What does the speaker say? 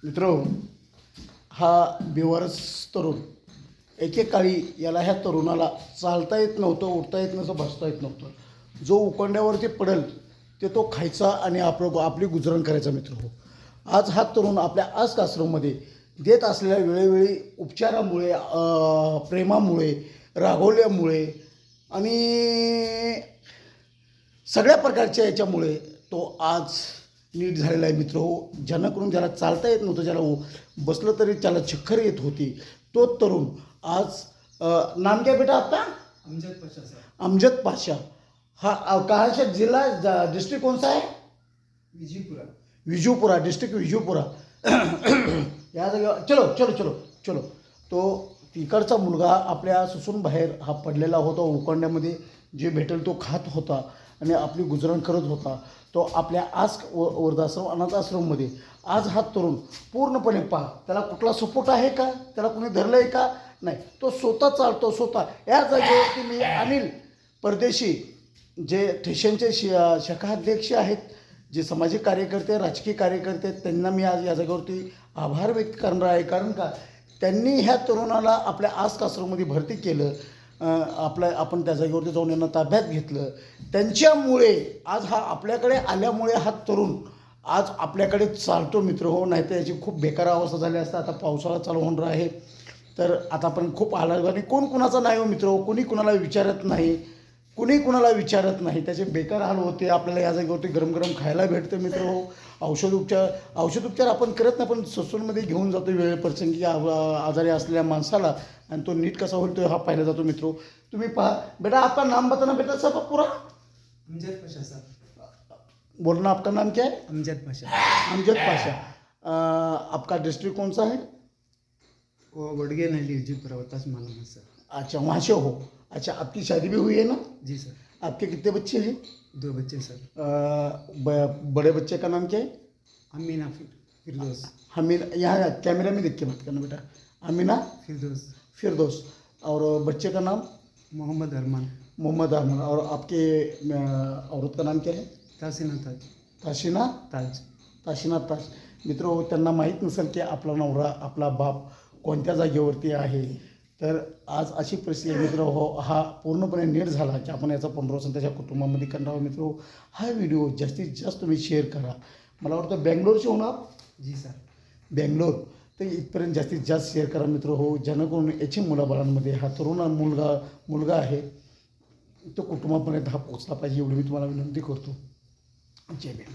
मित्रांनो, हा बेवारस तरुण एकेकाळी याला ह्या तरुणाला चालता येत नव्हतं, उठता येत नव्हतं, बसता येत नव्हतं. जो उकंड्यावरती पडेल ते तो खायचा आणि आपली गुजरण करायचा. मित्र हो, आज हा तरुण आपल्या आस्क आश्रममध्ये देत असलेल्या वेळोवेळी उपचारामुळे, प्रेमामुळे, रागवल्यामुळे आणि सगळ्या प्रकारच्या याच्यामुळे तो आज नीट झालेला आहे. मित्र हो, ज्यानं ज्याला चालता येत नव्हतं, ज्याला बसलं तरी त्याला चक्कर येत होती, तो तरुण आज नाम क्या बेटा आपका? अमजद पाशा सर. अमजद पाशा. हा कहाँ से जिला, डिस्ट्रिक्ट कौन सा है? विजयपुरा. विजयपुरा डिस्ट्रिक्ट, विजयपुरा. या जागेवर चलो चलो चलो चलो. तो तिकडचा मुलगा आपल्या सुसून बाहेर हा पडलेला होता उकंड्यामध्ये. जे भेटेल तो खात होता आणि आपली गुजरण करत होता. तो आपल्या आस्क वृद्धाश्रम अनाथ आश्रममध्ये आज हा तरुण पूर्णपणे पहा, त्याला कुठला सपोर्ट आहे का, त्याला कोणी धरलं आहे का, नाही, तो स्वतः चालतो. स्वतः या जागेवरती मी अनिल परदेशी, जे ठेशनचे शाखाध्यक्ष आहेत, जे सामाजिक कार्यकर्ते, राजकीय कार्यकर्ते आहेत, त्यांना मी आज या जागेवरती आभार व्यक्त करणार आहे. कारण का, त्यांनी ह्या तरुणाला आपल्या आस्क आश्रममध्ये भरती केलं. आपण त्या जागेवरती जाऊन यांना ताब्यात घेतलं. त्यांच्यामुळे आज हा आपल्याकडे आल्यामुळे हा तरुण आज आपल्याकडे चालतो. मित्र हो, नाही तर याची खूप बेकार अवस्था झाली असता. आता पावसाळा चालू होणार आहे, तर आतापर्यंत खूप आला आणि कोण कुणाचा नाही हो मित्र हो, कुणी कुणाला विचारत नाही, कुणी कुणाला विचारत नाही. त्याचे बेकार हाल होते. आपल्याला या जागेवरती गरम गरम खायला भेटतं. मित्र हो, औषधोपचार आपण करत नाही, पण ससूनमध्ये घेऊन जातो वेळेप्रसंगी आजारी असलेल्या माणसाला, आणि तो नीट कसा होईल तो हा पाहिला जातो. मित्रों, तुम्ही पहा. बेटा आपका नाम बताना बेटा सब पूरा. अमजद पाशा सर. बोलना, आपका नाम क्या है? अमजद पाशा. अमजद पाशा. आपका डिस्ट्रिक्ट कौन सा है? वो बड़गे नहली विजयपुरा होता है मालूम है सर. अच्छा, वहाँ से हो. अच्छा, आपकी शादी भी हुई है ना? जी सर. आपके कितने बच्चे हैं? 2 बच्चे सर. बड़े बच्चे का नाम क्या है? अमीना फिरदौस. हमीना, यहाँ कैमरा में देख के बात करना बेटा. अमीना फिरदौस. फिरदौस. और बच्चे का नाम? मोहम्मद अरमान. मोहम्मद अरमान. और आपके औरत का नाम क्या है? तासीना ताज. ताशीना ताज. ताशीना ताज. मित्र, त्यांना माहीत नसेल की आपला नवरा, आपला बाप कोणत्या जागेवरती आहे. तर आज अशी परिस्थिती मित्र हो, हा पूर्णपणे नीट झाला की आपण याचा पुनर्वसन त्याच्या कुटुंबामध्ये करणार. मित्र, हा व्हिडिओ जास्तीत जास्त तुम्ही शेअर करा. मला वाटतं बेंगलोरचे होणार. जी सर. बेंगलोर, तर इथपर्यंत जास्तीत जास्त शेअर करा. मित्र हो, जेणेकरून याची मुलाबाळांमध्ये हा तरुण मुलगा आहे तो कुटुंबापर्यंत हा पोचला पाहिजे, एवढी मी तुम्हाला विनंती करतो. जय भीम.